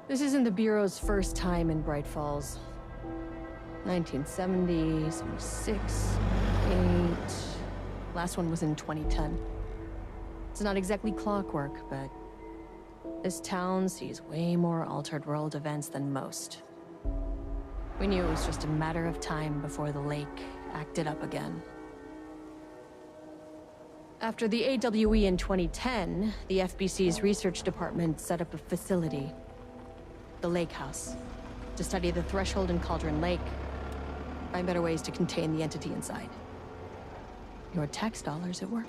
This isn't the Bureau's first time in Bright Falls. 1970, 76, 8... Last one was in 2010. It's not exactly clockwork, but this town sees way more altered world events than most. We knew it was just a matter of time before the lake acted up again. After the AWE in 2010, the FBC's research department set up a facility, the Lake House, to study the threshold in Cauldron Lake, find better ways to contain the entity inside. Your tax dollars at work.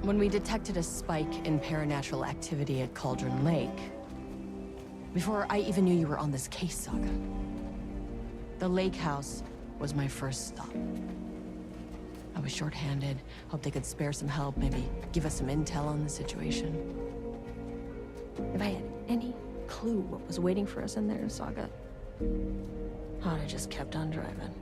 When we detected a spike in paranatural activity at Cauldron Lake, before I even knew you were on this case, Saga, the Lake House was my first stop. I was short-handed, hoped they could spare some help, maybe give us some intel on the situation. If I had any clue what was waiting for us in there, Saga, I'd have just kept on driving.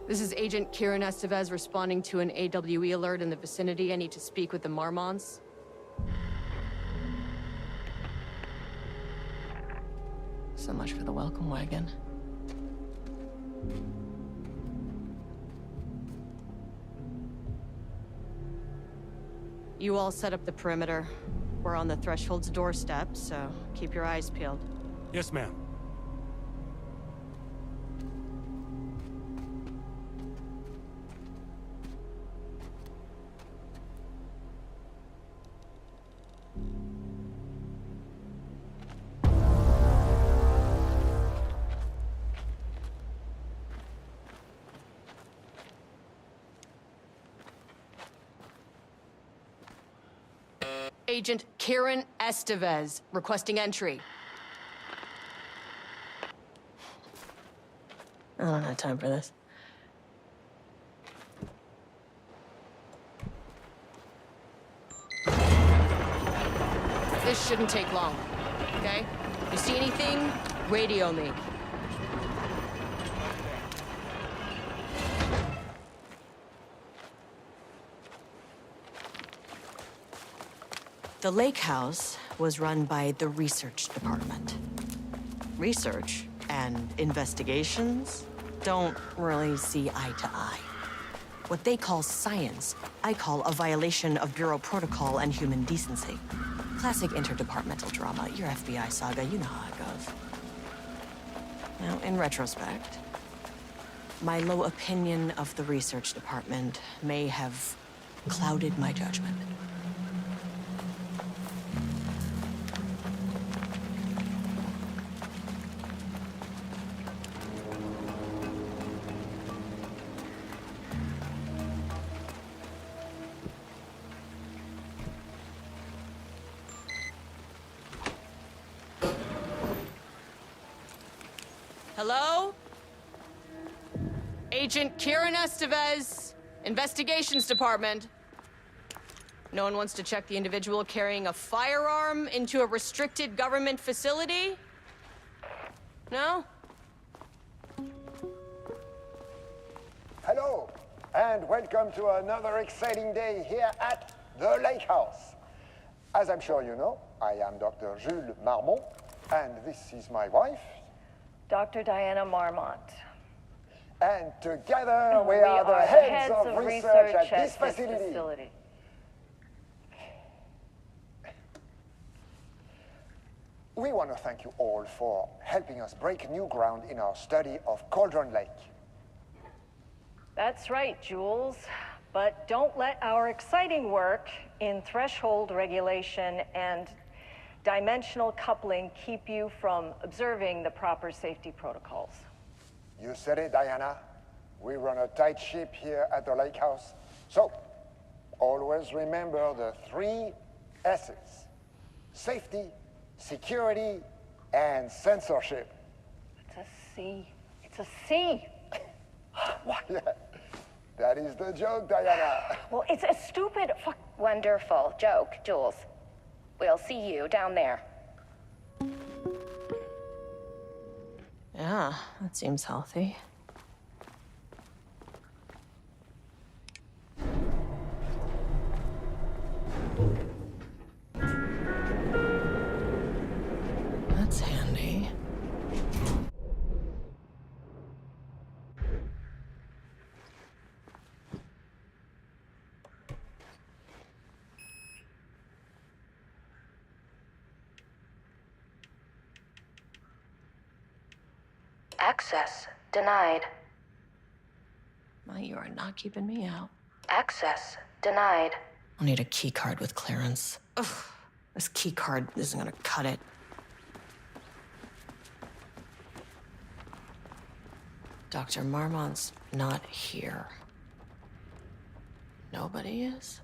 This is Agent Kieran Estevez responding to an AWE alert in the vicinity. I need to speak with the Marmonts. So much for the welcome wagon. You all set up the perimeter. We're on the Threshold's doorstep, so keep your eyes peeled. Yes, ma'am. Agent Kieran Estevez, requesting entry. I don't have time for this. This shouldn't take long, okay? You see anything, radio me. The Lake House was run by the research department. Research and investigations don't really see eye to eye. What they call science, I call a violation of Bureau protocol and human decency. Classic interdepartmental drama. Your FBI saga, you know how it goes. Now, in retrospect, my low opinion of the research department may have clouded my judgment. Hello? Agent Kieran Estevez, Investigations Department. No one wants to check the individual carrying a firearm into a restricted government facility? No? Hello, and welcome to another exciting day here at the Lake House. As I'm sure you know, I am Dr. Jules Marmont, and this is my wife, Dr. Diana Marmont. and together we are the heads of research at this facility. We want to thank you all for helping us break new ground in our study of Cauldron Lake. That's right, Jules. But don't let our exciting work in threshold regulation and dimensional coupling keep you from observing the proper safety protocols. You said it, Diana. We run a tight ship here at the Lake House. So, always remember the 3 S's. Safety, security, and censorship. It's a C. It's a C. What? That is the joke, Diana. Well, it's a stupid fuck. Wonderful joke, Jules. We'll see you down there. Yeah, that seems healthy. That's handy. Access denied. Well, you are not keeping me out. Access denied. I'll need a key card with clearance. Ugh, this key card isn't gonna cut it. Dr. Marmont's not here. Nobody is?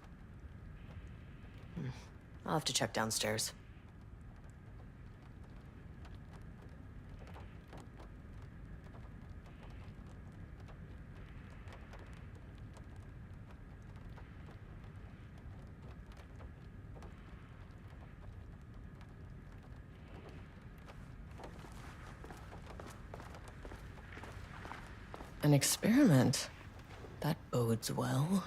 I'll have to check downstairs. An experiment? That bodes well.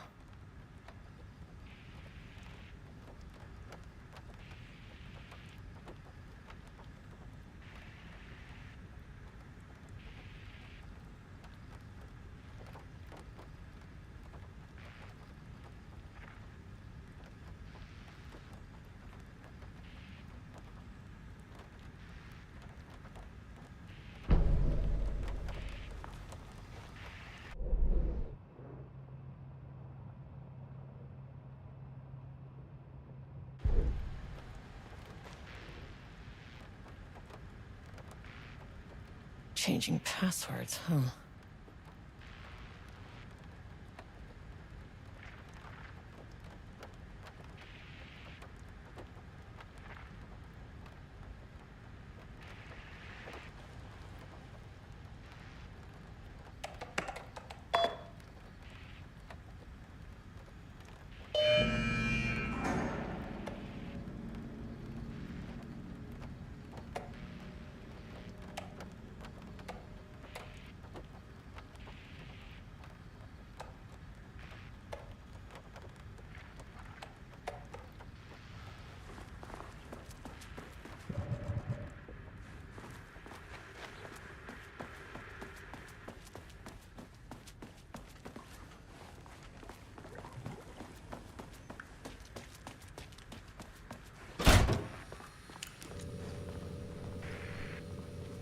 Changing passwords, huh?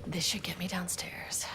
This should get me downstairs.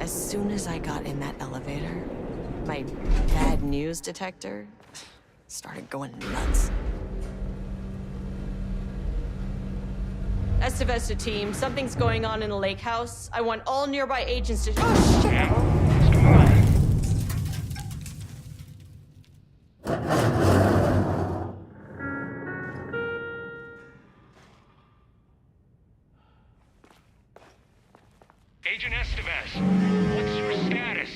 As soon as I got in that elevator, my bad news detector started going nuts. Estevez to team, something's going on in the lake house. I want all nearby agents to— Oh, shit! Agent Estevez, what's your status?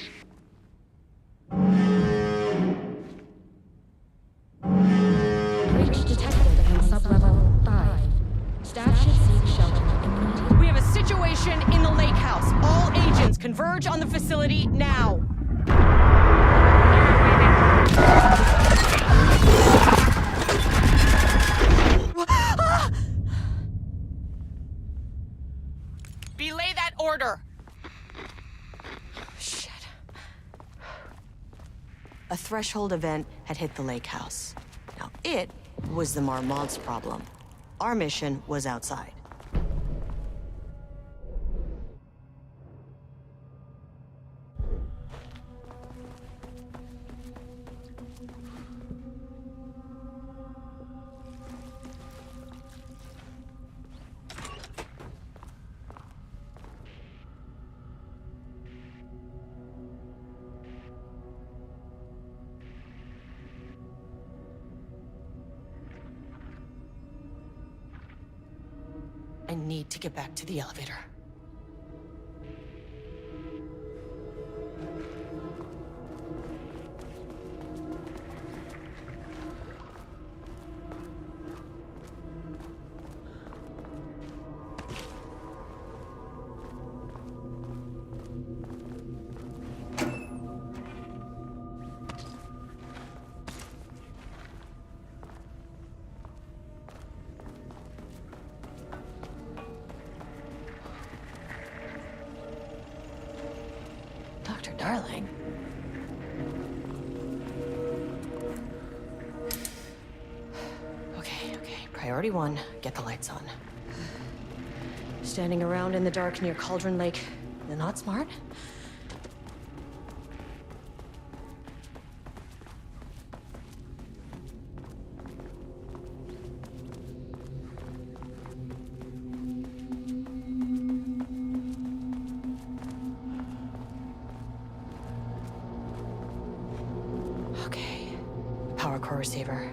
Breach detected in sublevel 5. Staff should seek shelter immediately. We have a situation in the lake house. All agents converge on the facility now. Belay that order. Shit. A threshold event had hit the lake house. Now, it was the Marmont's problem. Our mission was outside. I need to get back to the elevator. Dr. Darling. Okay. Priority one, get the lights on. Standing around in the dark near Cauldron Lake, not smart? Okay, power core receiver.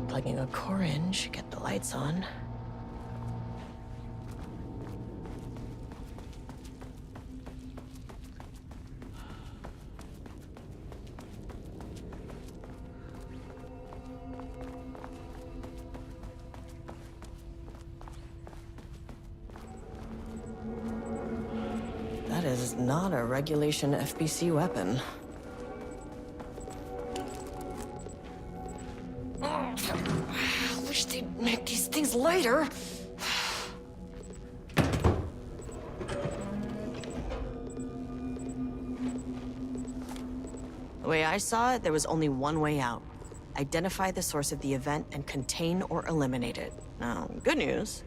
Plugging a core in should get the lights on. That is not a regulation FBC weapon. I wish they'd make these things lighter. The way I saw it, there was only one way out. Identify the source of the event and contain or eliminate it. Now, good news,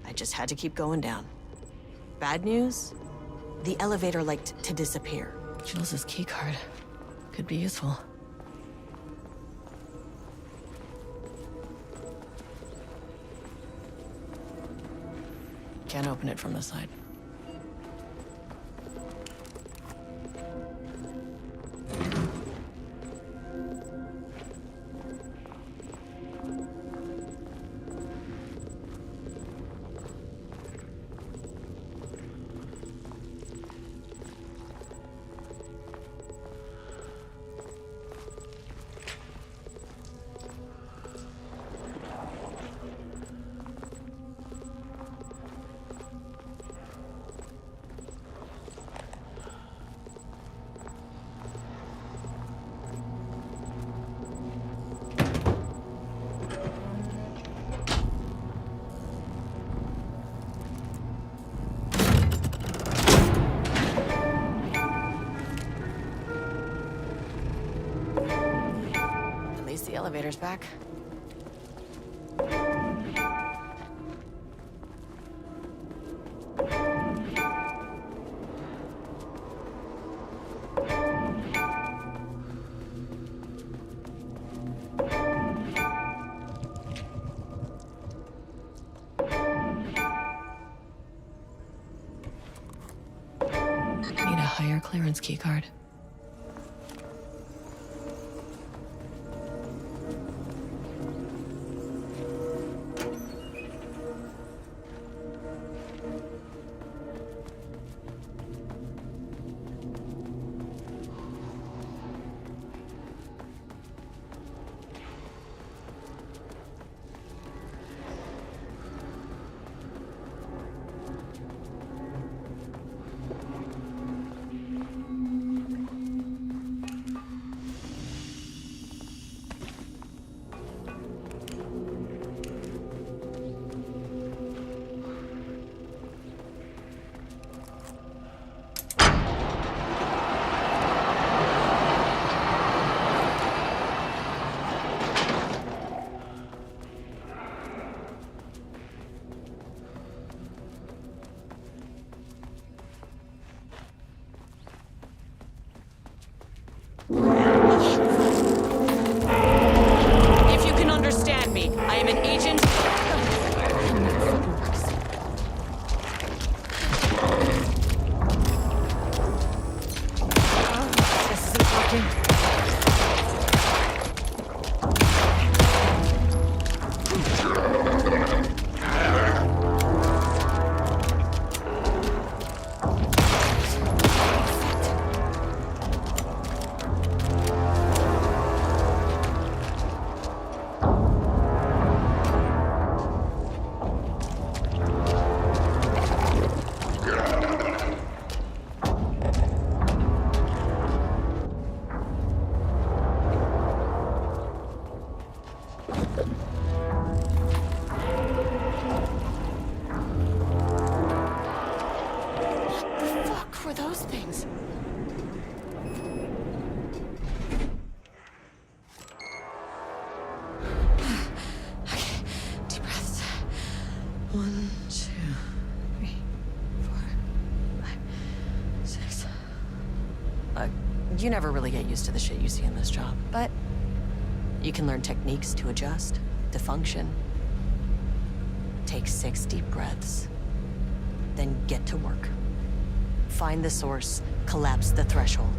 I just had to keep going down. Bad news, the elevator liked to disappear. Jules' keycard could be useful. Can't open it from the side. The elevator's back. Need a higher clearance keycard. things. Okay, deep breaths. 1, 2, 3, 4, 5, 6. You never really get used to the shit you see in this job, but you can learn techniques to adjust, to function. Take 6 deep breaths, then get to work. Find the source, collapse the threshold.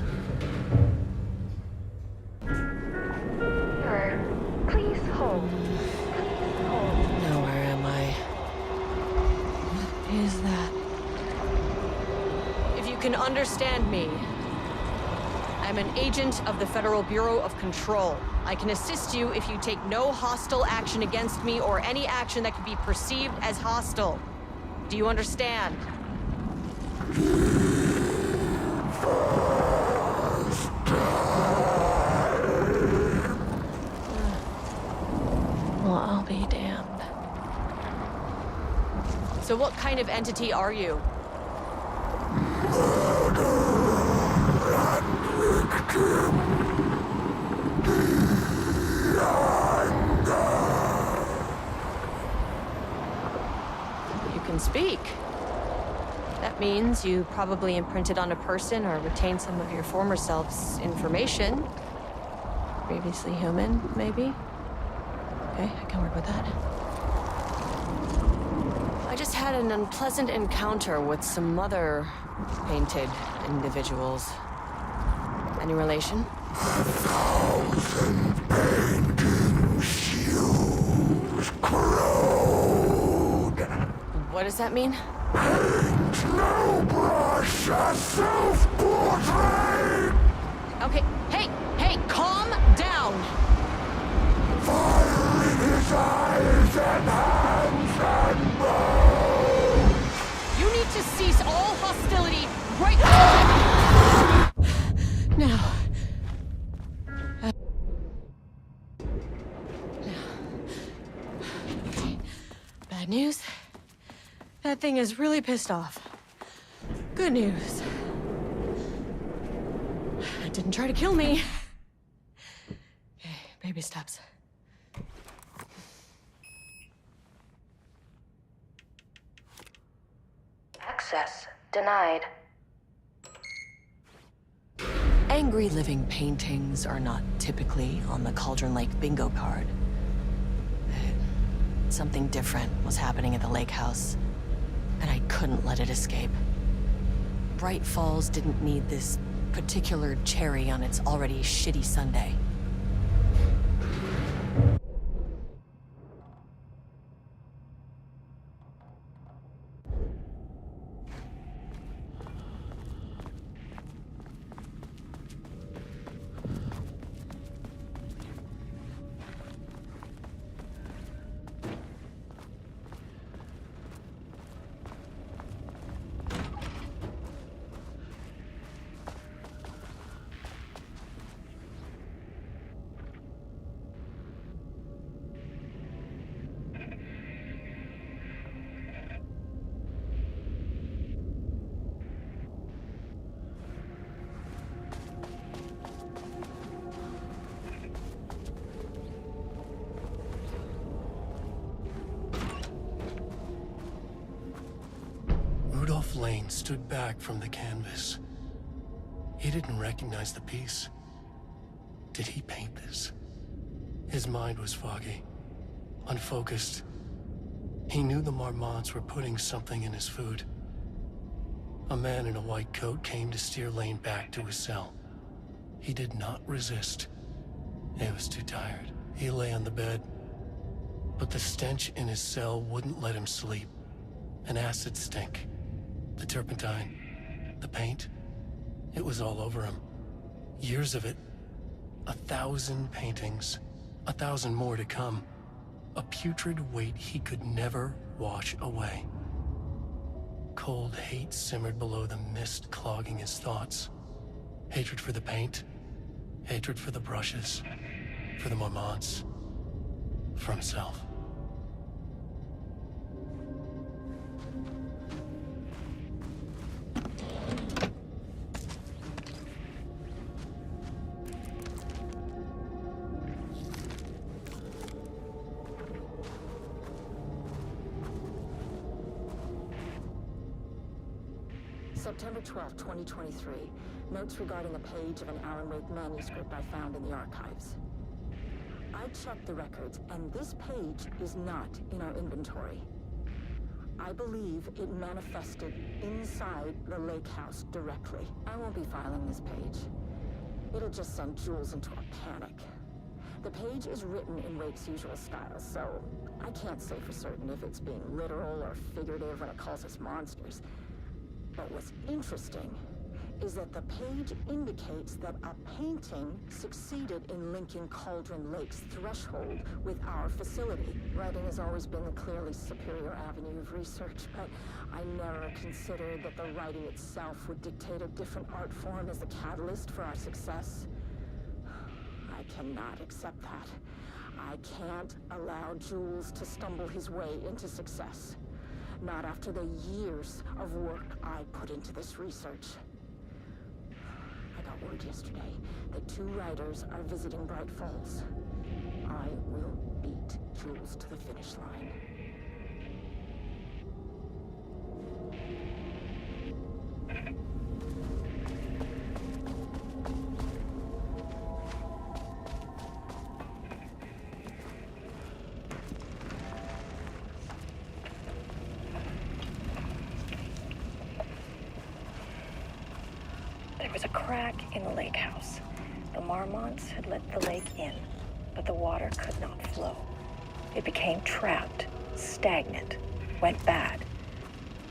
Sir, please hold. Please hold. Now where am I? What is that? If you can understand me, I'm an agent of the Federal Bureau of Control. I can assist you if you take no hostile action against me or any action that could be perceived as hostile. Do you understand? Well, I'll be damned. So what kind of entity are you? You can speak. That means you probably imprinted on a person or retained some of your former self's information. Previously human, maybe? Okay, I can work with that. I just had an unpleasant encounter with some other painted individuals. Any relation? 1,000 paintings used corrode. What does that mean? Paint no brush a self-portrait. Okay, hey, calm down! Fire in his eyes and hands and bones. You need to cease all hostility right now. Bad news. That thing is really pissed off. Good news. It didn't try to kill me. Okay, baby steps. Access denied. Angry living paintings are not typically on the Cauldron Lake bingo card. Something different was happening at the lake house, and I couldn't let it escape. Bright Falls didn't need this particular cherry on its already shitty sundae. Lane stood back from the canvas. He didn't recognize the piece. Did he paint this? His mind was foggy, unfocused. He knew the Marmots were putting something in his food. A man in a white coat came to steer Lane back to his cell. He did not resist. He was too tired. He lay on the bed, but the stench in his cell wouldn't let him sleep. An acid stink. The turpentine, the paint, it was all over him. Years of it. 1,000 paintings. 1,000 more to come. A putrid weight he could never wash away. Cold hate simmered below the mist clogging his thoughts. Hatred for the paint. Hatred for the brushes. For the Marmots. For himself. September 12, 2023. Notes regarding a page of an Alan Wake manuscript I found in the archives. I checked the records, and this page is not in our inventory. I believe it manifested inside the lake house directly. I won't be filing this page. It'll just send Jules into a panic. The page is written in Wake's usual style, so I can't say for certain if it's being literal or figurative when it calls us monsters. But what's interesting is that the page indicates that a painting succeeded in linking Cauldron Lake's threshold with our facility. Writing has always been the clearly superior avenue of research, but I never considered that the writing itself would dictate a different art form as the catalyst for our success. I cannot accept that. I can't allow Jules to stumble his way into success. Not after the years of work I put into this research. I got word yesterday that 2 writers are visiting Bright Falls. I will beat Jules to the finish line. There was a crack in the lake house. The Marmonts had let the lake in, but the water could not flow. It became trapped, stagnant, went bad.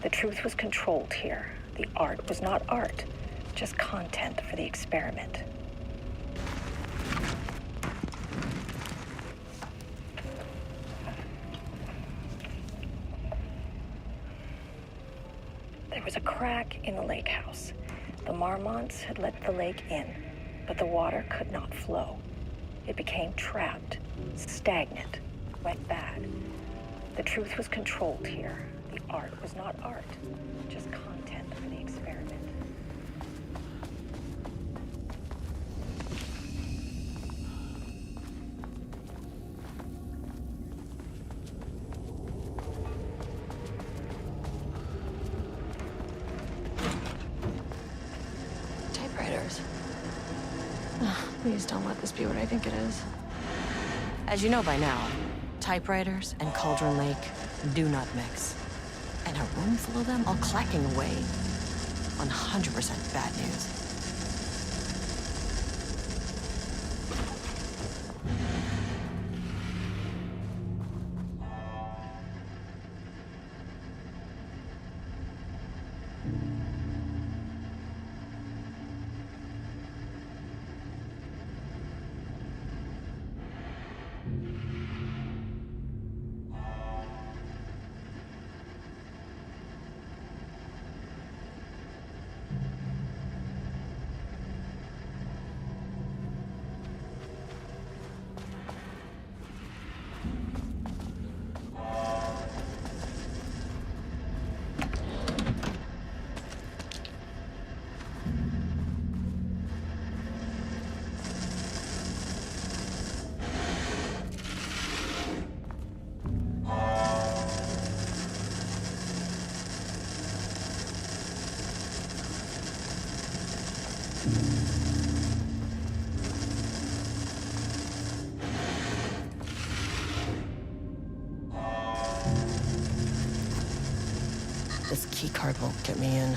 The truth was controlled here. The art was not art, just content for the experiment. There was a crack in the lake house. The Marmonts had let the lake in, but the water could not flow. It became trapped, stagnant, went bad. The truth was controlled here. The art was not art, just content for the experiment. Typewriters. Please don't let this be what I think it is. As you know by now, typewriters and Cauldron Lake do not mix. And a room full of them all clacking away. 100% bad news. This keycard won't get me in.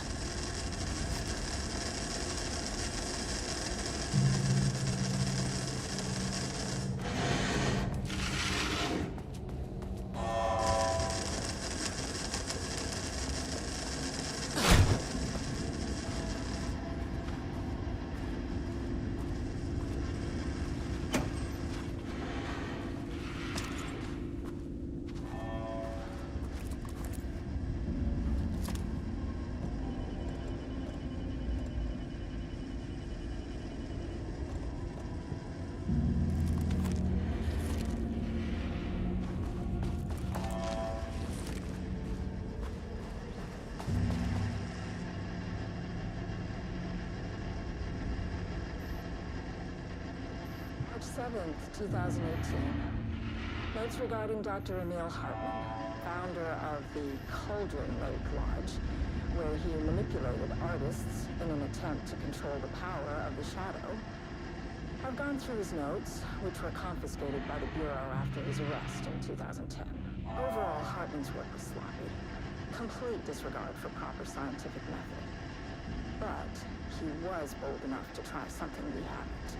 March 7th, 2018. Notes regarding Dr. Emil Hartman, founder of the Cauldron Lake Lodge. where he manipulated artists in an attempt to control the power of the Shadow. I've gone through his notes, which were confiscated by the Bureau after his arrest in 2010. Overall, Hartman's work was sloppy. Complete disregard for proper scientific method. But he was bold enough to try something we haven't.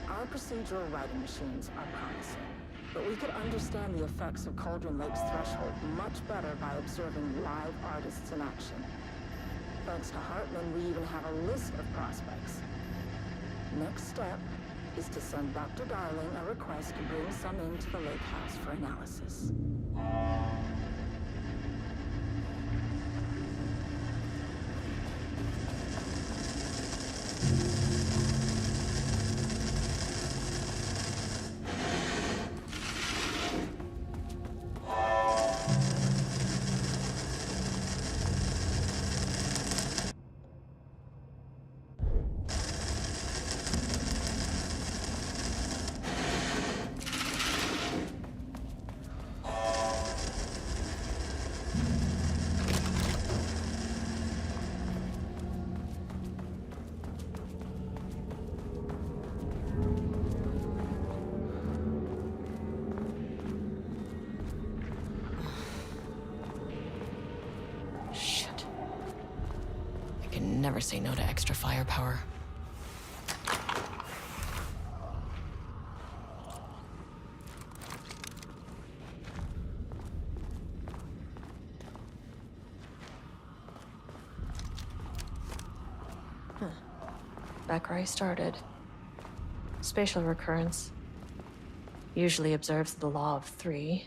Our procedural writing machines are promising, but we could understand the effects of Cauldron Lake's threshold much better by observing live artists in action. Thanks to Hartman, we even have a list of prospects. Next step is to send Dr. Darling a request to bring some into the lake house for analysis. Never say no to extra firepower. Back where I started. Spatial recurrence usually observes the law of 3.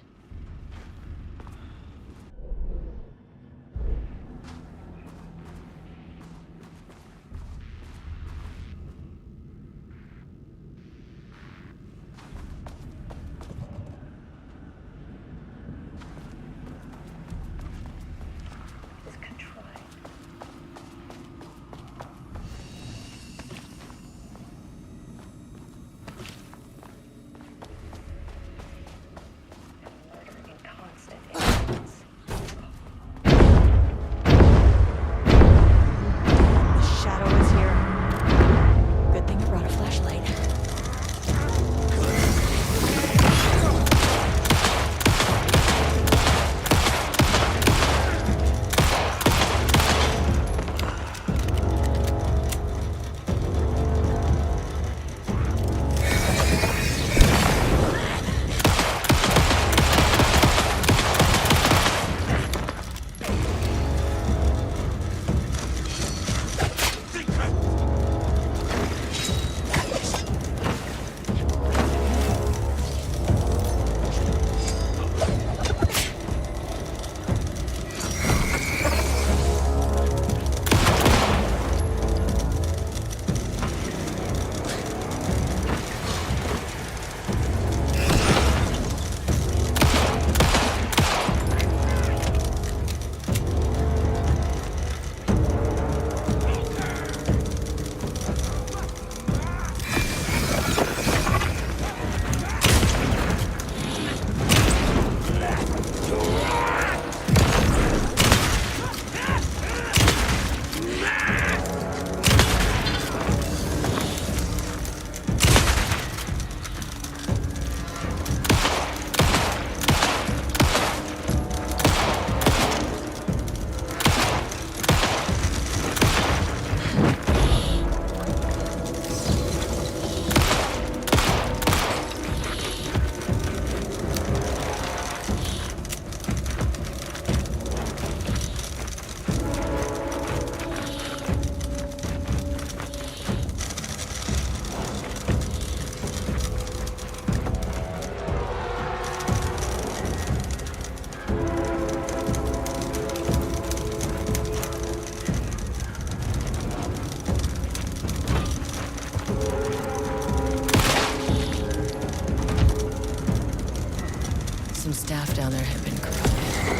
Staff down there had been corrupted.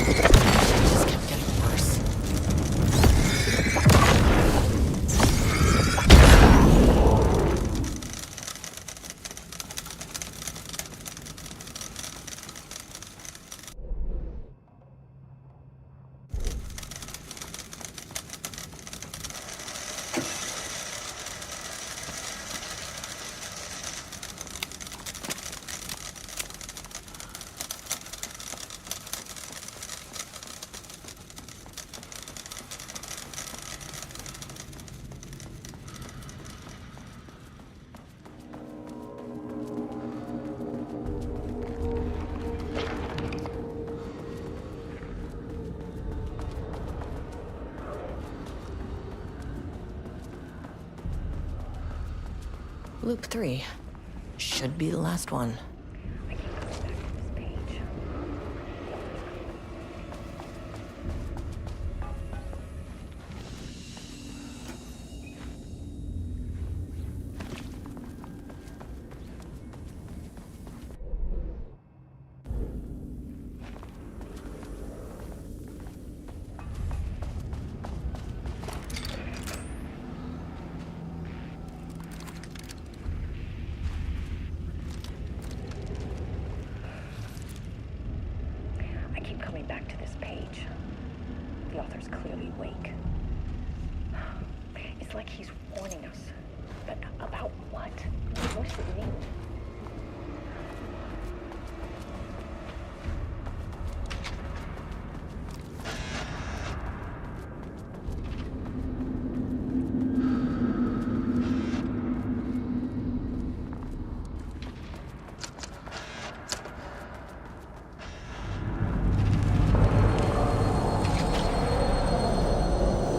It just kept getting worse. Loop 3. Should be the last one. I keep going back to this page. I keep coming back to this page. The author's clearly awake. It's like he's warning us. But about what? What does it mean?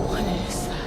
What is that?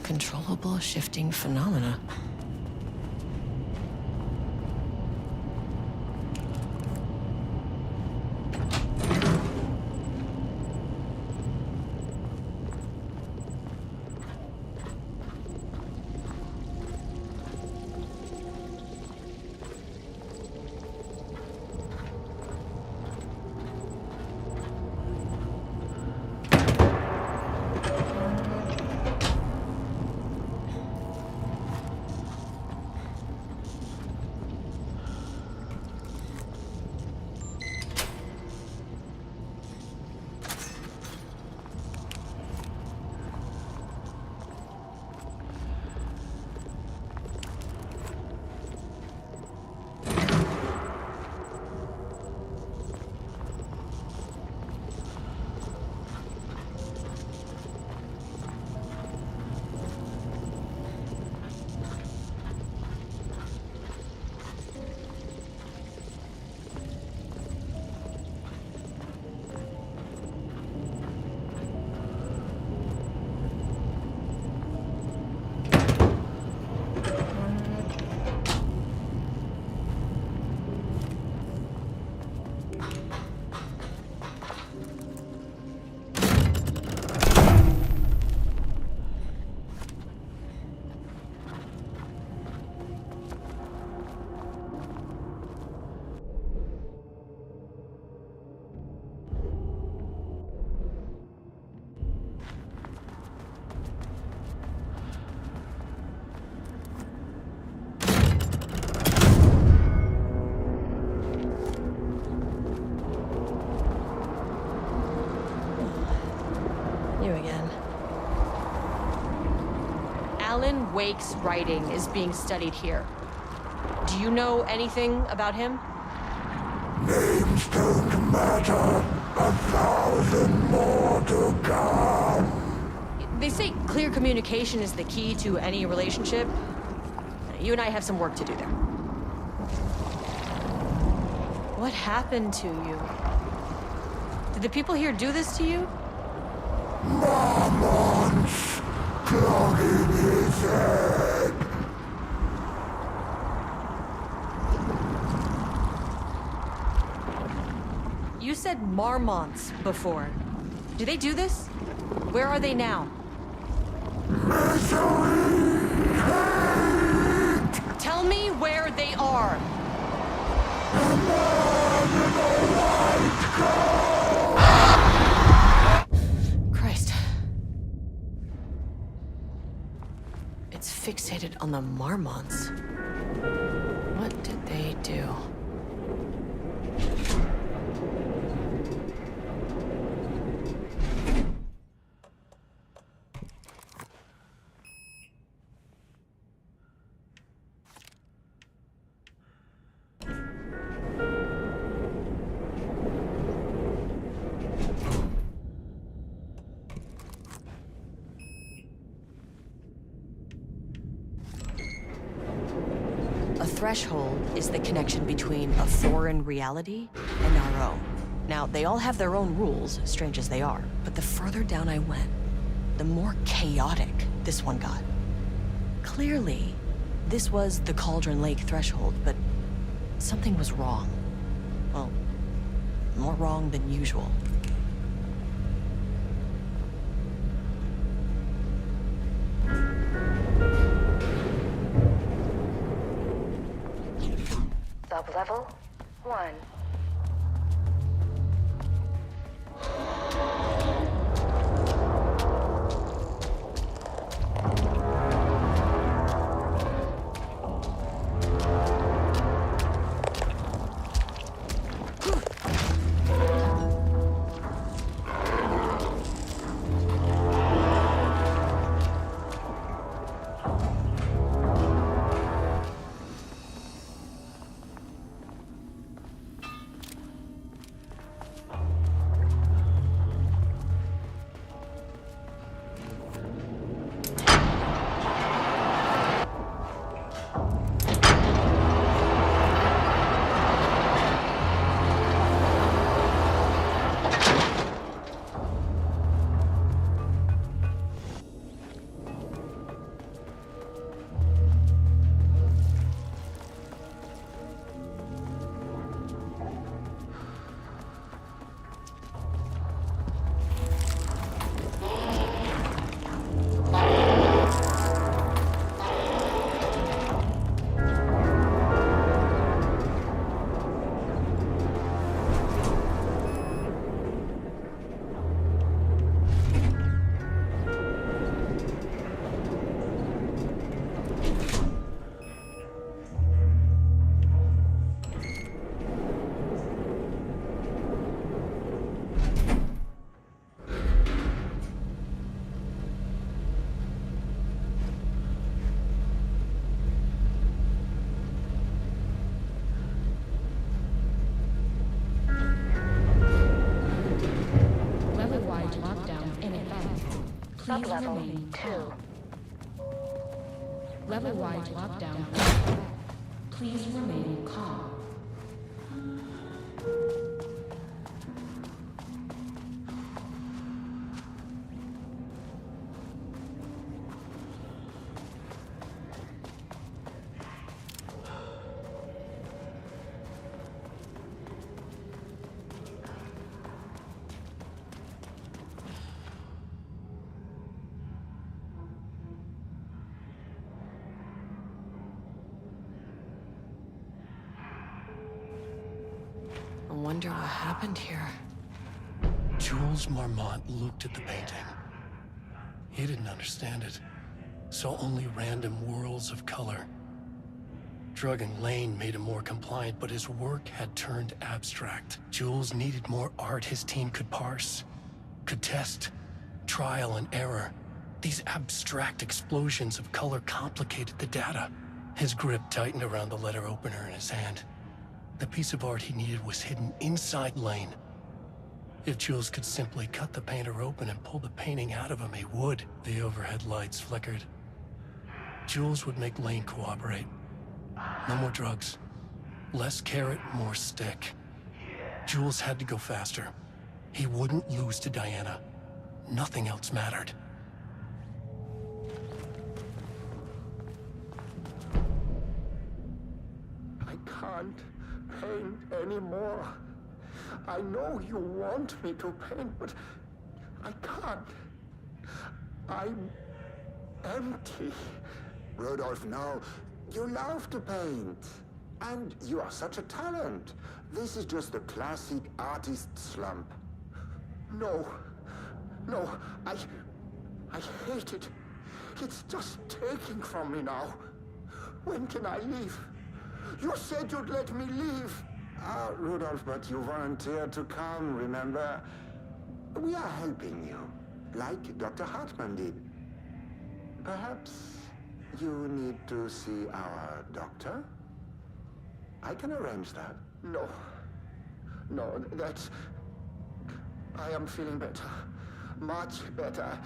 Controllable shifting phenomena. You again. Alan Wake's writing is being studied here. Do you know anything about him? Names don't matter. 1,000 more to come. They say clear communication is the key to any relationship. You and I have some work to do there. What happened to you? Did the people here do this to you? Marmonts clogging his head. You said marmonts before. Do they do this? Where are they now? Misery, hate. Tell me where they are. The man in the white coat. Christ. It's fixated on the marmonts. What did they do? threshold is the connection between a foreign reality and our own. Now, they all have their own rules, strange as they are, but the further down I went, the more chaotic this one got. Clearly, this was the Cauldron Lake threshold, but something was wrong. Well, more wrong than usual. Sublevel 1. Sublevel 2. Level-wide lockdown. Please remain calm. I wonder what happened here. Jules Marmont looked at the painting. He didn't understand it. Saw only random whirls of color. Drugging Lane made him more compliant, but his work had turned abstract. Jules needed more art his team could parse, could test, trial and error. These abstract explosions of color complicated the data. His grip tightened around the letter opener in his hand. The piece of art he needed was hidden inside Lane. If Jules could simply cut the painter open and pull the painting out of him, he would. The overhead lights flickered. Jules would make Lane cooperate. No more drugs. Less carrot, more stick. Jules had to go faster. He wouldn't lose to Diana. Nothing else mattered. I can't paint anymore. I know you want me to paint, but I can't. I'm empty. Rudolph, no. You love to paint. And you are such a talent. This is just the classic artist slump. No. No, I hate it. It's just taking from me now. When can I leave? You said you'd let me leave. Ah, Rudolph, but you volunteered to come, remember? We are helping you, like Dr. Hartman did. Perhaps you need to see our doctor? I can arrange that. No. No, that's... I am feeling better. Much better.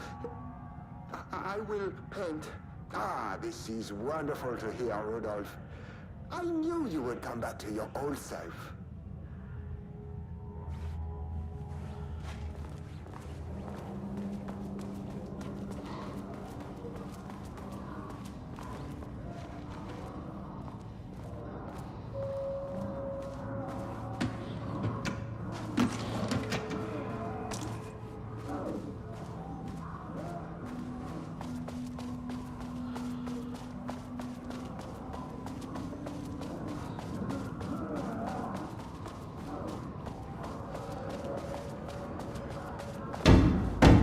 I will paint. Ah, this is wonderful to hear, Rudolph. I knew you would come back to your old self.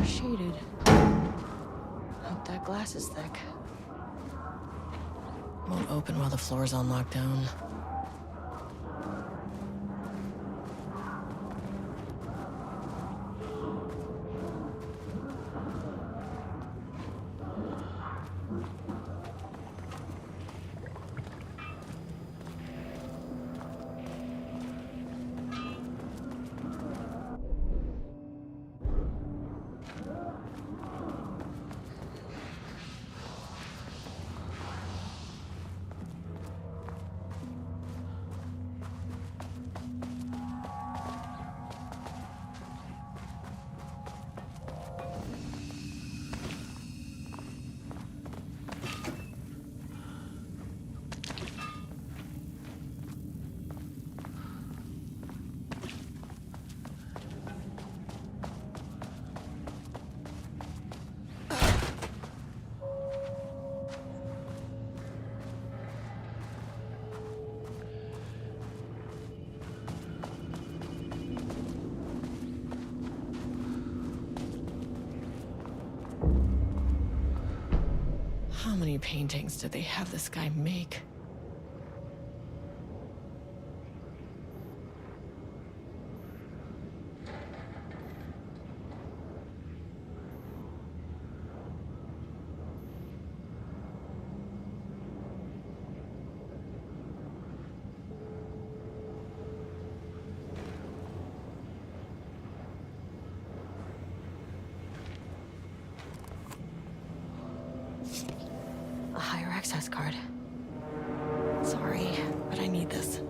Shaded. Hope that glass is thick. Won't open while the floor's on lockdown. How many paintings did they have this guy make? A higher access card. Sorry, but I need this.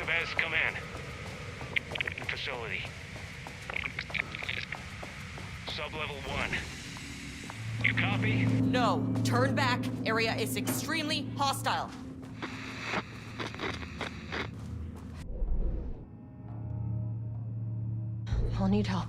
Estevez, come in. Facility. Sub-level 1. You copy? No, turn back. Area is extremely hostile. I'll need help.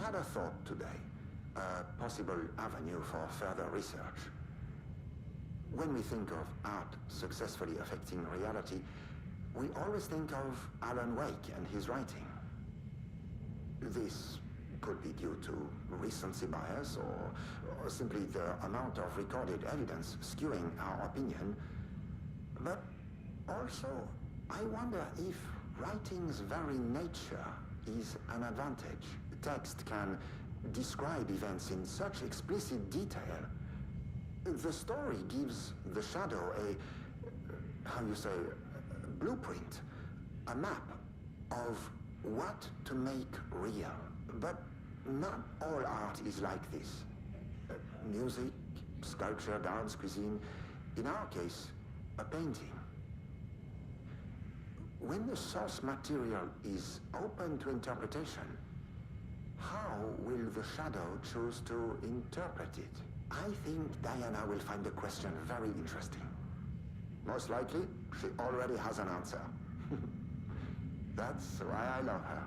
Had a thought today. A possible avenue for further research. When we think of art successfully affecting reality, we always think of Alan Wake and his writing. This could be due to recency bias or simply the amount of recorded evidence skewing our opinion. But also, I wonder if writing's very nature is an advantage. Text can describe events in such explicit detail. The story gives the shadow a blueprint, a map of what to make real. But not all art is like this. Music, sculpture, dance, cuisine, in our case, a painting. When the source material is open to interpretation, how will the shadow choose to interpret it? I think Diana will find the question very interesting. Most likely, she already has an answer. That's why I love her.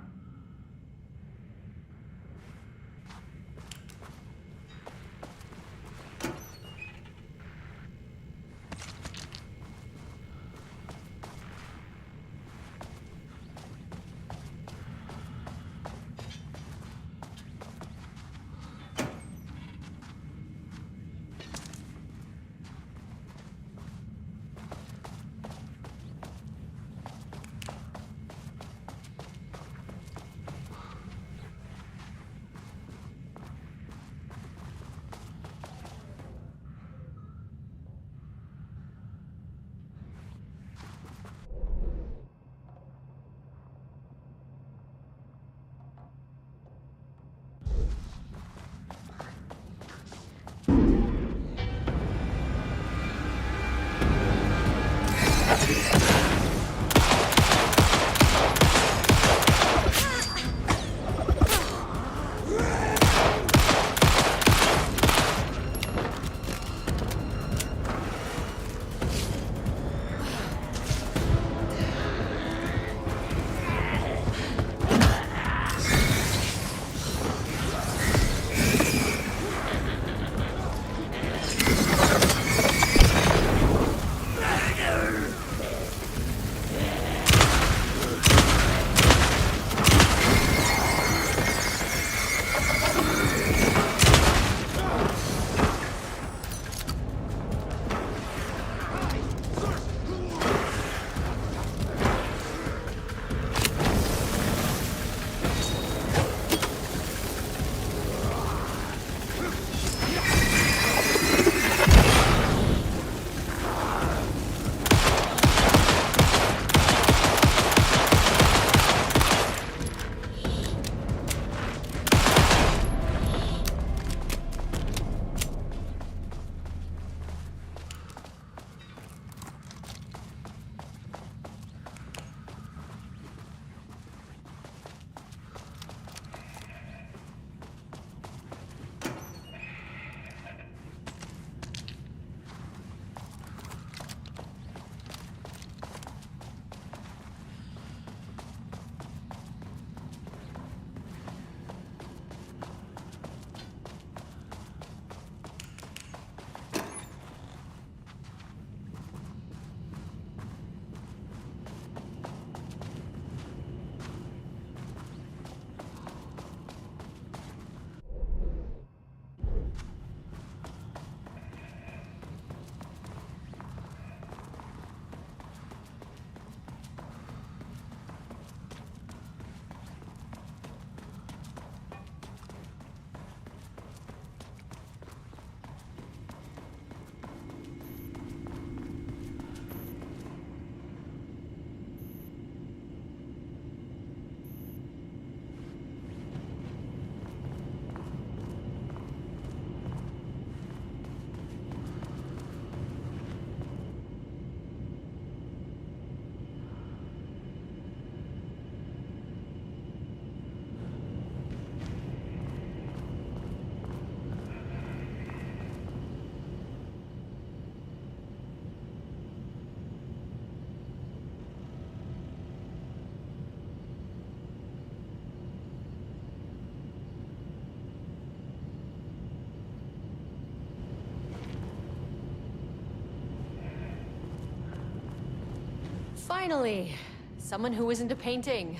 Finally, someone who isn't a painting.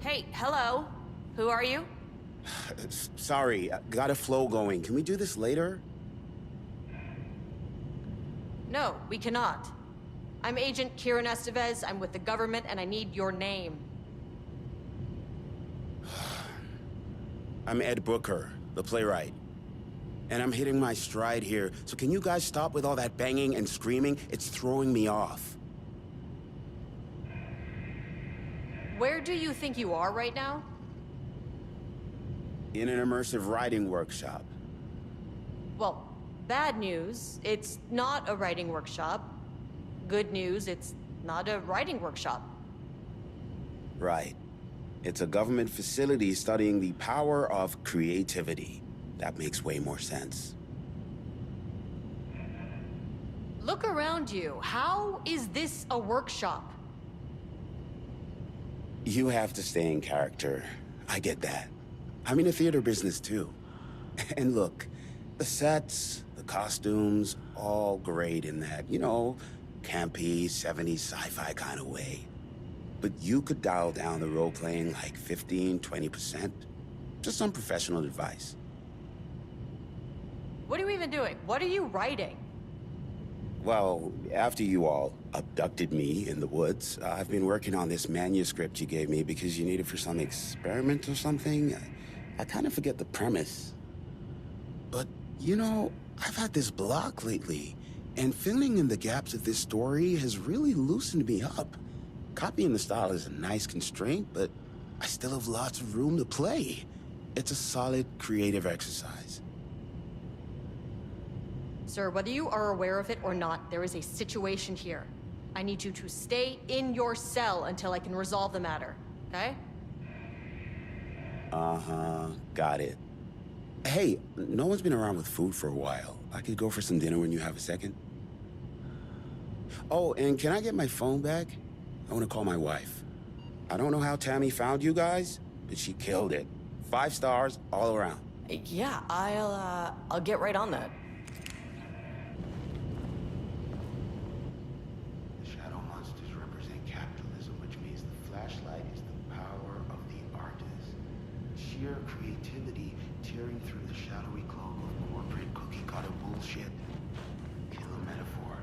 Hey, hello. Who are you? Sorry, got a flow going. Can we do this later? No, we cannot. I'm Agent Kieran Estevez. I'm with the government, and I need your name. I'm Ed Booker, the playwright. And I'm hitting my stride here, so can you guys stop with all that banging and screaming? It's throwing me off. Where do you think you are right now? In an immersive writing workshop. Well, bad news, it's not a writing workshop. Good news, it's not a writing workshop. Right. It's a government facility studying the power of creativity. That makes way more sense. Look around you. How is this a workshop? You have to stay in character. I get that. I'm in the theater business too. And look, the sets, the costumes, all great in that, you know, campy, 70s sci-fi kind of way. But you could dial down the role-playing like 15, 20%. Just some professional advice. What are you even doing? What are you writing? Well, after you all abducted me in the woods, I've been working on this manuscript you gave me because you need it for some experiment or something. I kind of forget the premise. But, you know, I've had this block lately, and filling in the gaps of this story has really loosened me up. Copying the style is a nice constraint, but I still have lots of room to play. It's a solid creative exercise. Sir, whether you are aware of it or not, there is a situation here. I need you to stay in your cell until I can resolve the matter, okay? Uh-huh, got it. Hey, no one's been around with food for a while. I could go for some dinner when you have a second. Oh, and can I get my phone back? I want to call my wife. I don't know how Tammy found you guys, but she killed it. 5 stars all around. Yeah, I'll get right on that. The shadow monsters represent capitalism, which means the flashlight is the power of the artist. Sheer creativity tearing through the shadowy cloak of corporate cookie-cutter bullshit. Killer metaphor.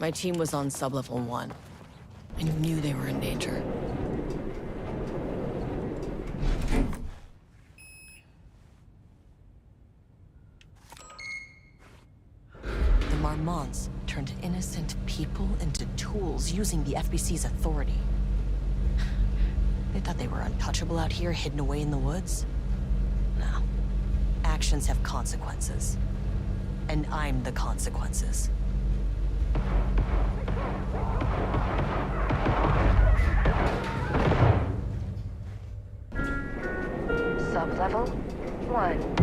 My team was on sublevel 1. I knew they were in danger. Marmonts turned innocent people into tools using the FBC's authority. They thought they were untouchable out here, hidden away in the woods? No. Actions have consequences. And I'm the consequences. Sublevel 1.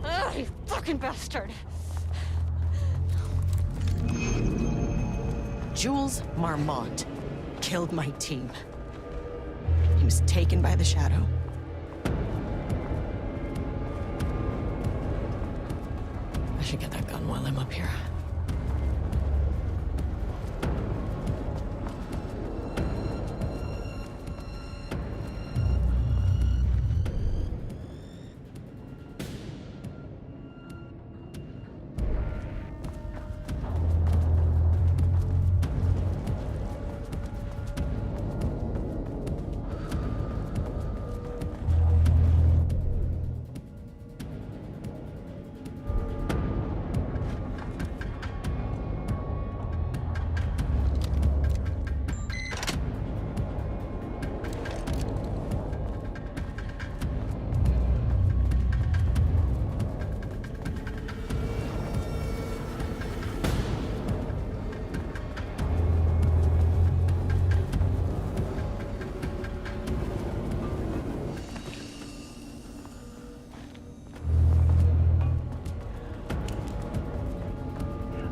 Ah, you fucking bastard! Jules Marmont killed my team. He was taken by the Shadow. I should get that gun while I'm up here.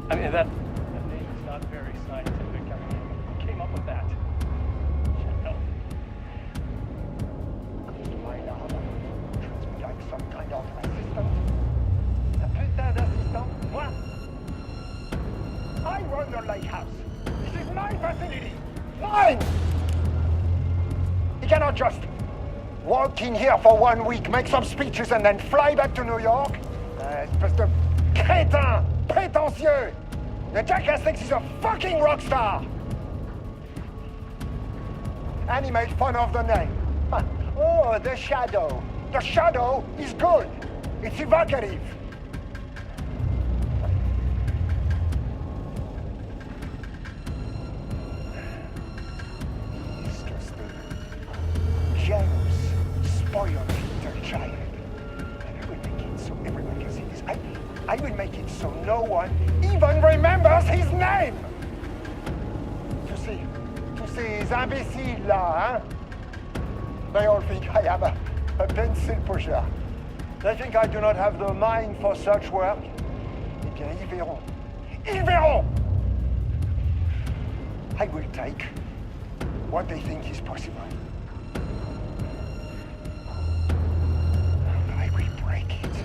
I mean, that name is not very scientific. I mean, who came up with that? Shadow. Close to my lab. Transmit like some kind of assistant. A putain d'assistant? Moi? I run the lake house. This is my facility. Mine! You cannot just walk in here for 1 week, make some speeches, and then fly back to New York. Espèce de crétin! Prétentieux! The jackass thinks he's a fucking rock star! And he made fun of the name. Huh. Oh, the Shadow. The Shadow is good. It's evocative. He's just a jealous, spoiled little child. And I will make it so everyone can see this. I will make it so no one even remembers his name! Tu sais, ces imbéciles là, hein? They all think I am a pencil pusher. They think I do not have the mind for such work. Eh bien, ils verront. Ils verront! I will take what they think is possible. I will break it.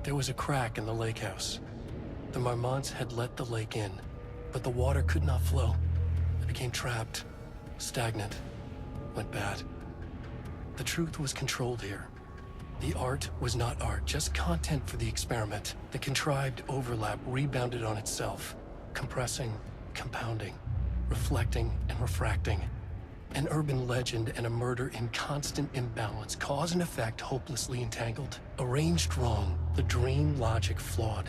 There was a crack in the lake house. The Marmonts had let the lake in, but the water could not flow. became trapped, stagnant, went bad. The truth was controlled here. The art was not art, just content for the experiment. The contrived overlap rebounded on itself, compressing, compounding, reflecting and refracting. An urban legend and a murder in constant imbalance, cause and effect hopelessly entangled. Arranged wrong, the dream logic flawed.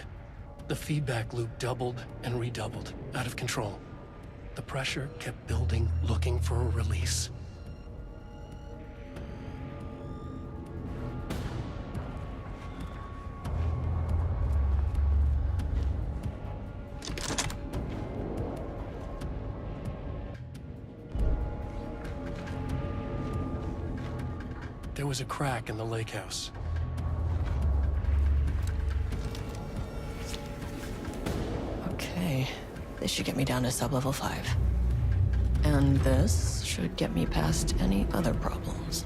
The feedback loop doubled and redoubled, out of control. The pressure kept building, looking for a release. There was a crack in the lake house. Okay, this should get me down to sub-level 5. And this should get me past any other problems.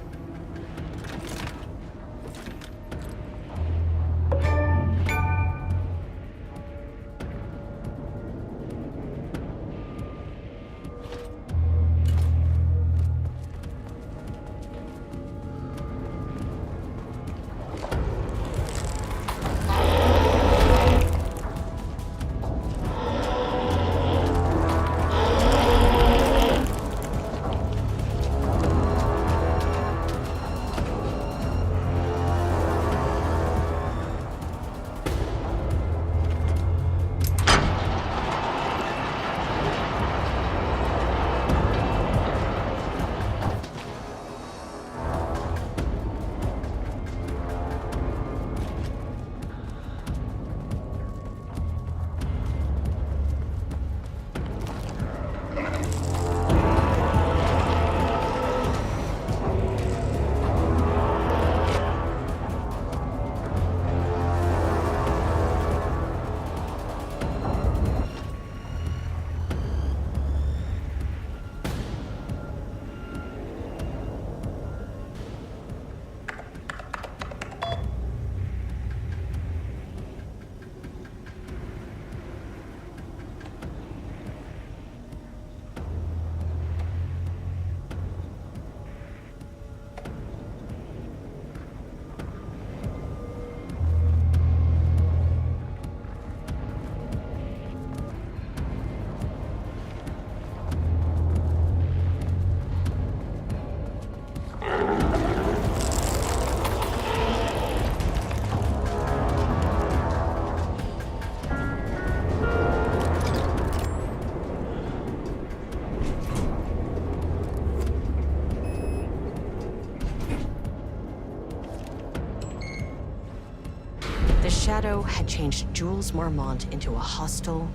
The Shadow had changed Jules Marmont into a hostile,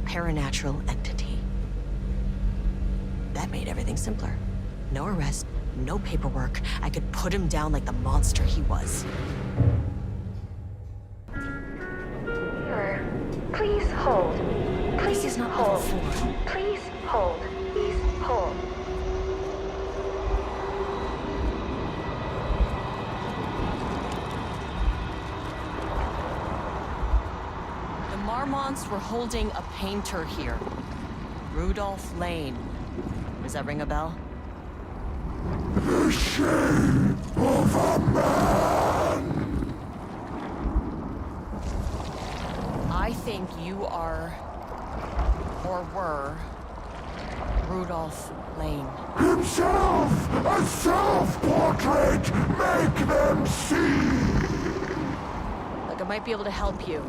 paranatural entity. That made everything simpler. No arrest, no paperwork. I could put him down like the monster he was. Please hold. Please This is not hold. level 4. Please hold. Please hold. The Marmonts were holding a painter here. Rudolph Lane. Does that ring a bell? The shape of a man! I think you are, or were, Rudolph Lane. Himself! A self-portrait! Make them see! Look, I might be able to help you.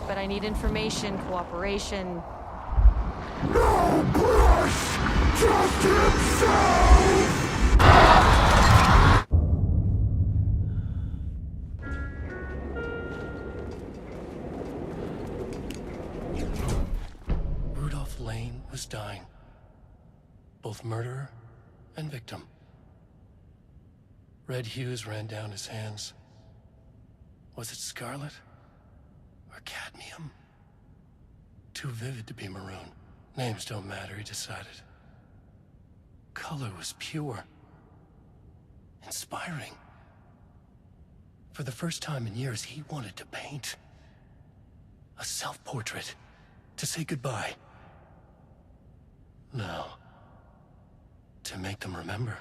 But I need information, cooperation. No brush! Just himself! Rudolph Lane was dying. Both murderer and victim. Red hues ran down his hands. Was it scarlet? Or cadmium? Too vivid to be maroon. Names don't matter, he decided. Color was pure. Inspiring. For the first time in years, he wanted to paint. A self-portrait. To say goodbye. No. To make them remember.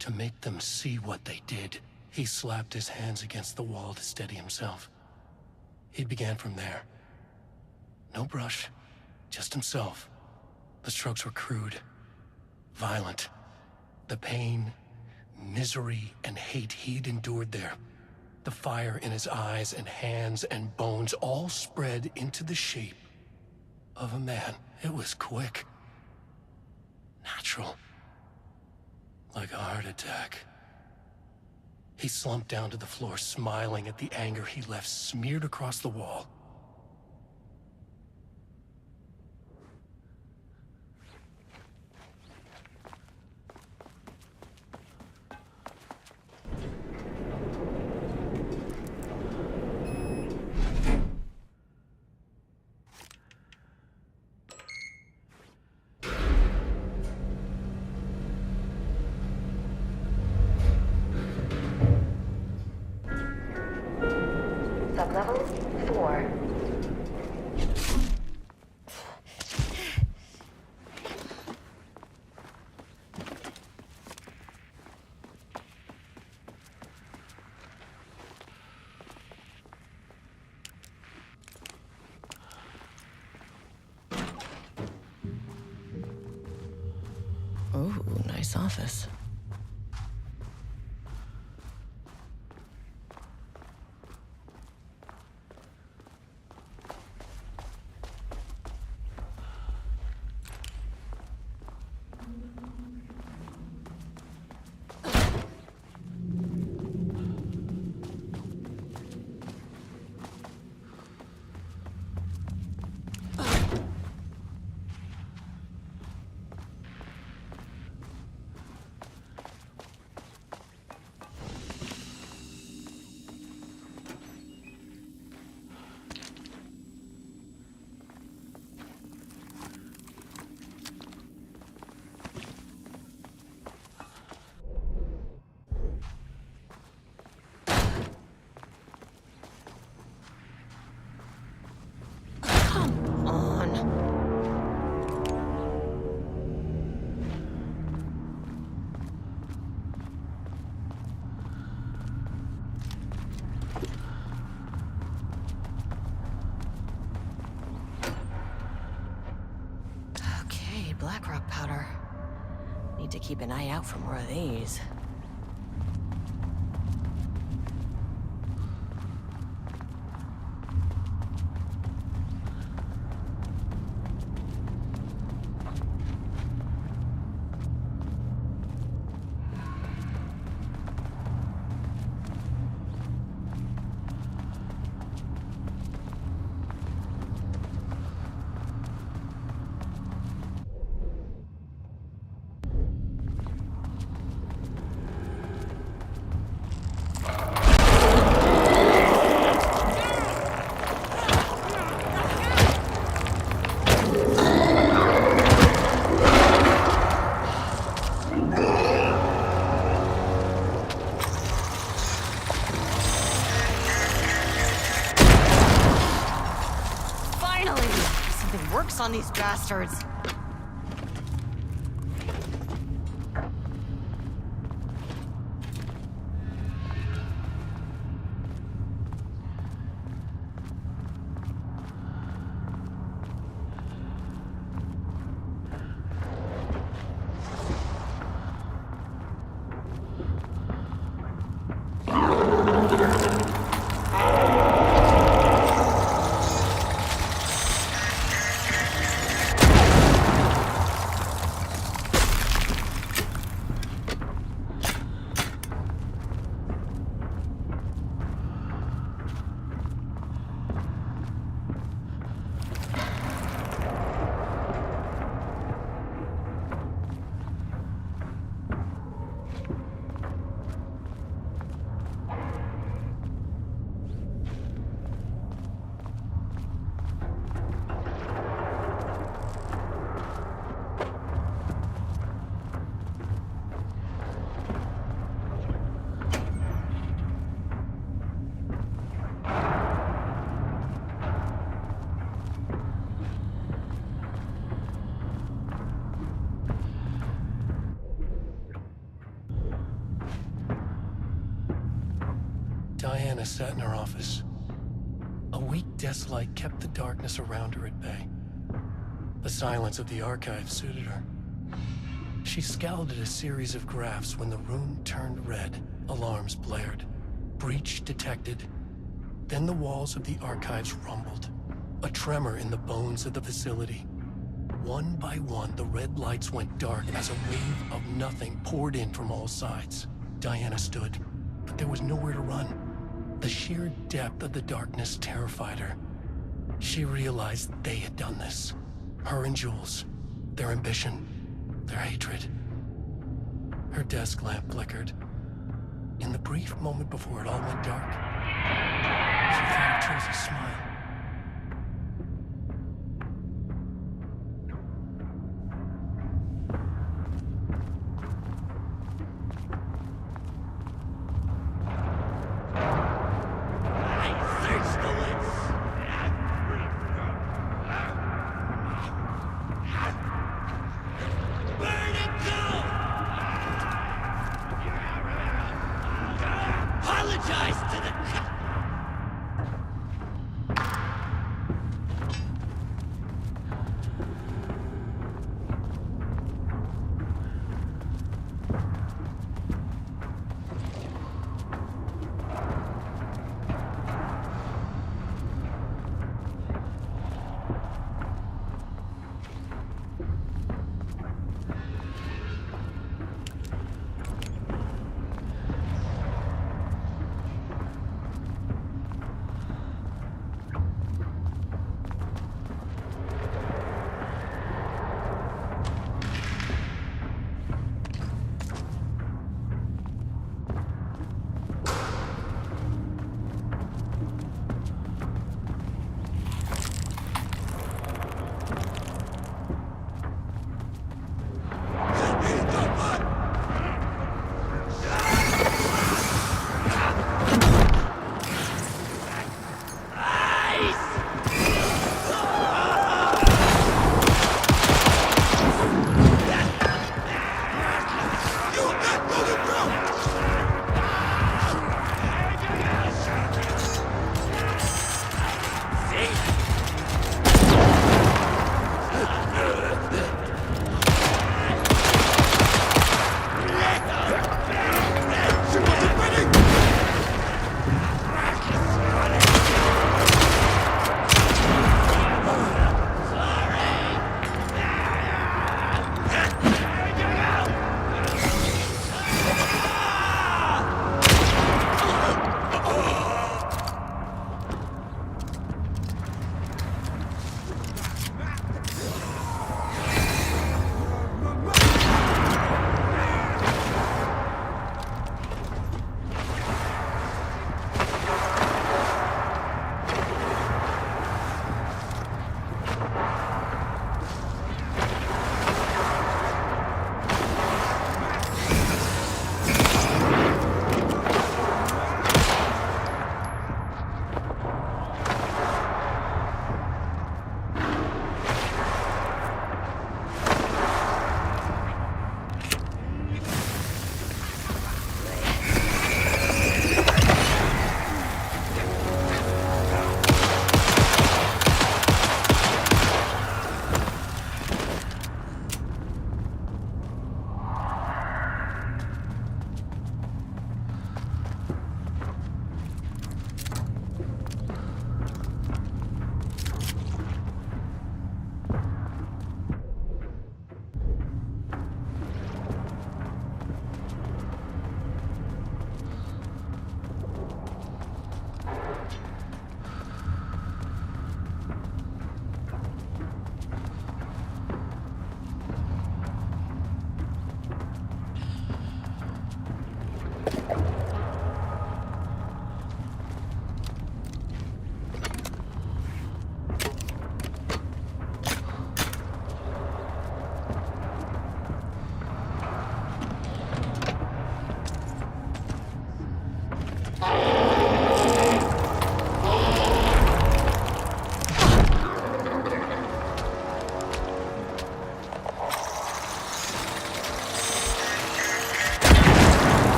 To make them see what they did. He slapped his hands against the wall to steady himself. He began from there. No brush, just himself. The strokes were crude, violent. The pain, misery, and hate he'd endured there. The fire in his eyes and hands and bones all spread into the shape of a man. It was quick. Natural. Like a heart attack. He slumped down to the floor, smiling at the anger he left smeared across the wall. Sublevel 4. Oh, nice office. Black rock powder. Need to keep an eye out for more of these. On these bastards. Diana sat in her office. A weak desk light kept the darkness around her at bay. The silence of the archive suited her. She scowled at a series of graphs when the room turned red. Alarms blared. Breach detected. Then the walls of the archives rumbled. A tremor in the bones of the facility. One by one, the red lights went dark as a wave of nothing poured in from all sides. Diana stood, but there was nowhere to run. The sheer depth of the darkness terrified her. She realized they had done this. Her and Jules. Their ambition. Their hatred. Her desk lamp flickered. In the brief moment before it all went dark, she thought of Jules' smile.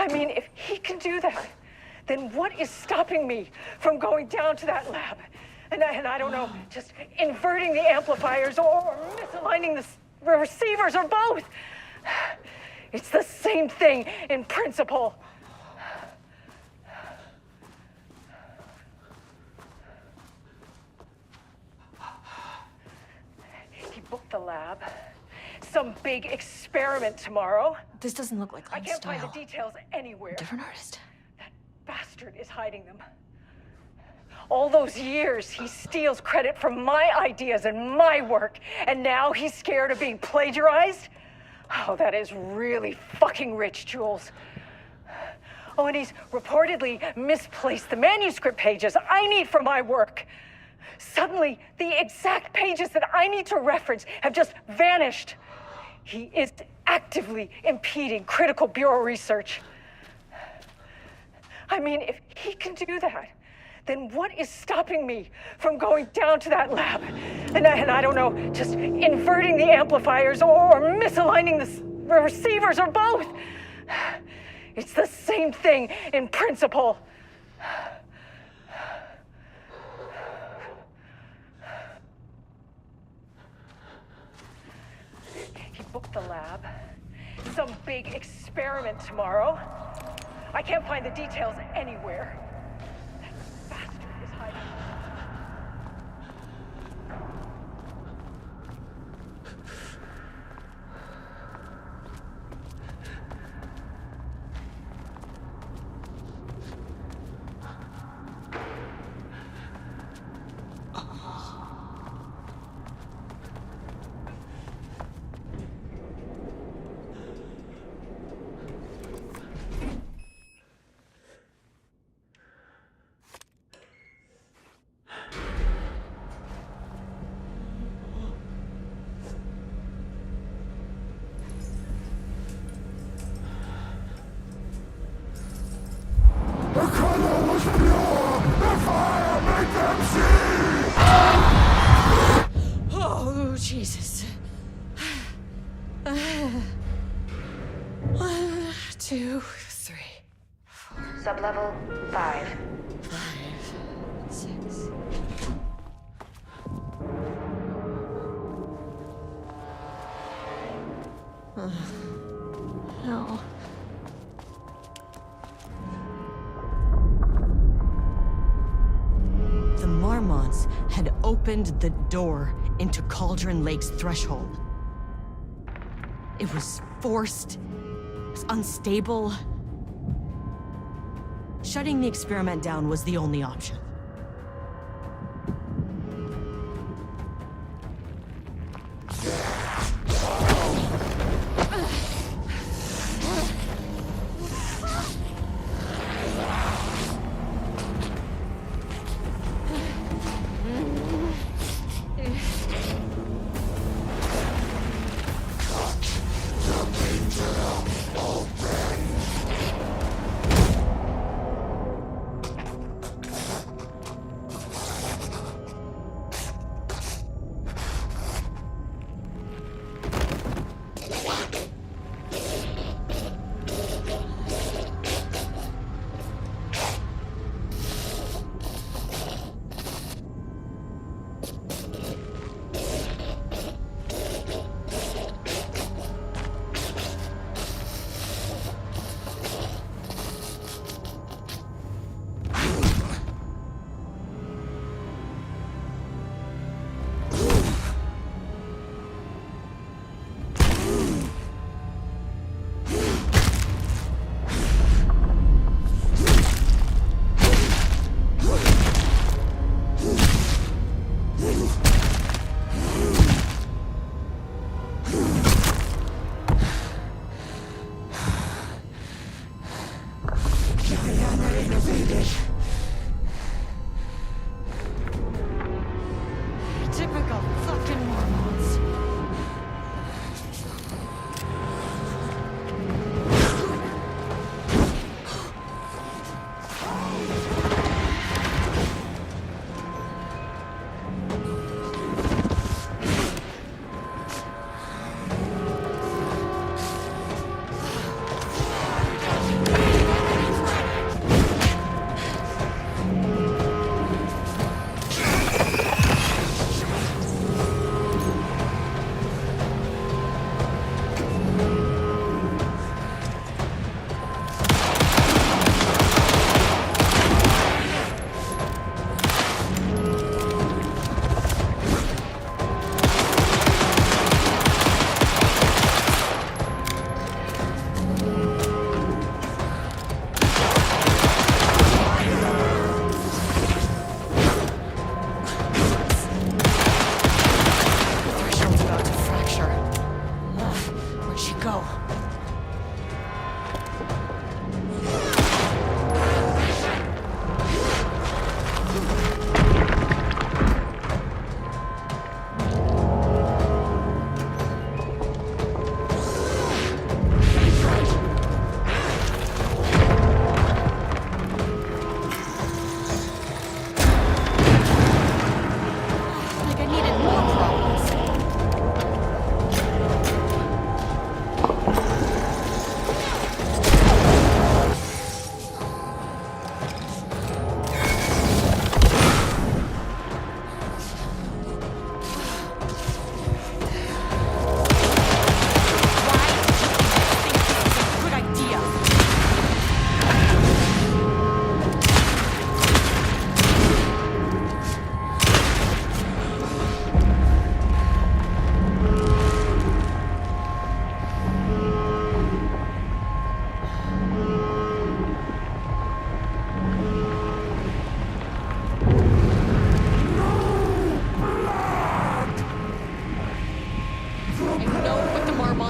I mean, if he can do that, then what is stopping me from going down to that lab? And I don't know, just inverting the amplifiers or misaligning the receivers or both. It's the same thing in principle. He booked the lab. Some big experiment tomorrow. This doesn't look like I Glenn's can't style. find the details anywhere. Different artist. That bastard is hiding them. All those years, he steals credit from my ideas and my work, and now he's scared of being plagiarized? Oh, that is really fucking rich, Jules. Oh, and he's reportedly misplaced the manuscript pages I need for my work. Suddenly, the exact pages that I need to reference have just vanished. He is actively impeding critical bureau research. I mean, if he can do that, then what is stopping me from going down to that lab? And I don't know, just inverting the amplifiers or misaligning the receivers or both. It's the same thing in principle. He booked the lab. Some big experiment tomorrow. I can't find the details anywhere. That bastard is hiding. The color was pure! The fire made them see! Oh, Jesus. 1, 2, 3, 4, Sublevel 5. 5, 6. No. The Marmonts had opened the door into Cauldron Lake's threshold. It was forced, it was unstable. Shutting the experiment down was the only option.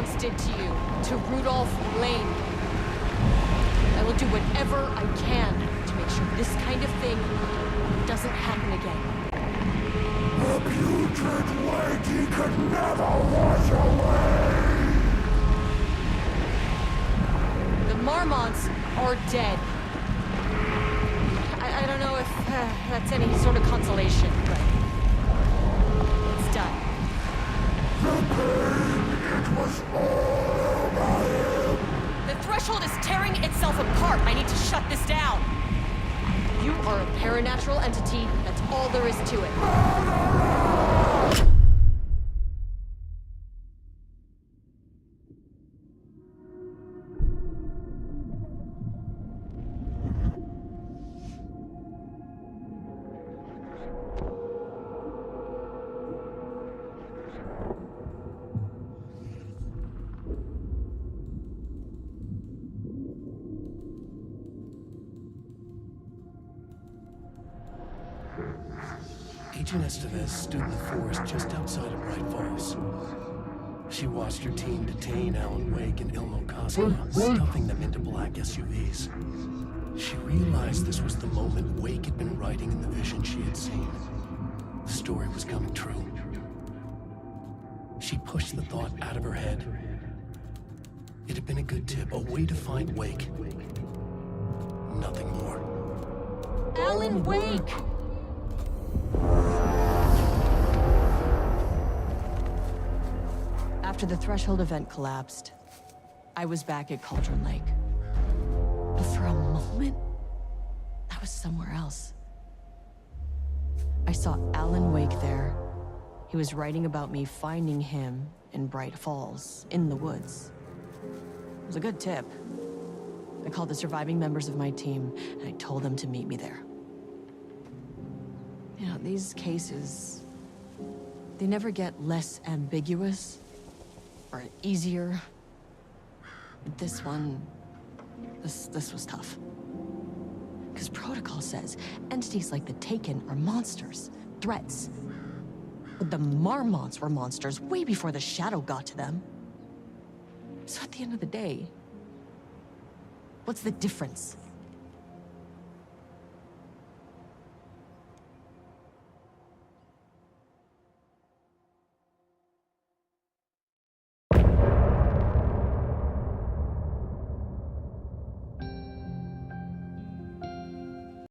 Marmonts did to you, to Rudolph Lane. I will do whatever I can to make sure this kind of thing doesn't happen again. The putrid weight he could never wash away! The Marmonts are dead. I don't know if that's any sort of consolation, but it's done. The pain, it was all over him! The threshold is tearing itself apart. I need to shut this down. You are a paranatural entity. That's all there is to it. Agent Estevez stood in the forest just outside of Bright Falls. She watched her team detain Alan Wake and Ilmo Koskela, stuffing them into black SUVs. She realized this was the moment Wake had been writing in the vision she had seen. The story was coming true. She pushed the thought out of her head. It had been a good tip, a way to find Wake. Nothing more. Alan Wake! After the Threshold event collapsed, I was back at Cauldron Lake. But for a moment, I was somewhere else. I saw Alan Wake there. He was writing about me finding him in Bright Falls, in the woods. It was a good tip. I called the surviving members of my team, and I told them to meet me there. You know, these cases, they never get less ambiguous or easier. But this one, this was tough. Because protocol says entities like the Taken are monsters, threats. But the Marmonts were monsters way before the Shadow got to them. So at the end of the day, what's the difference?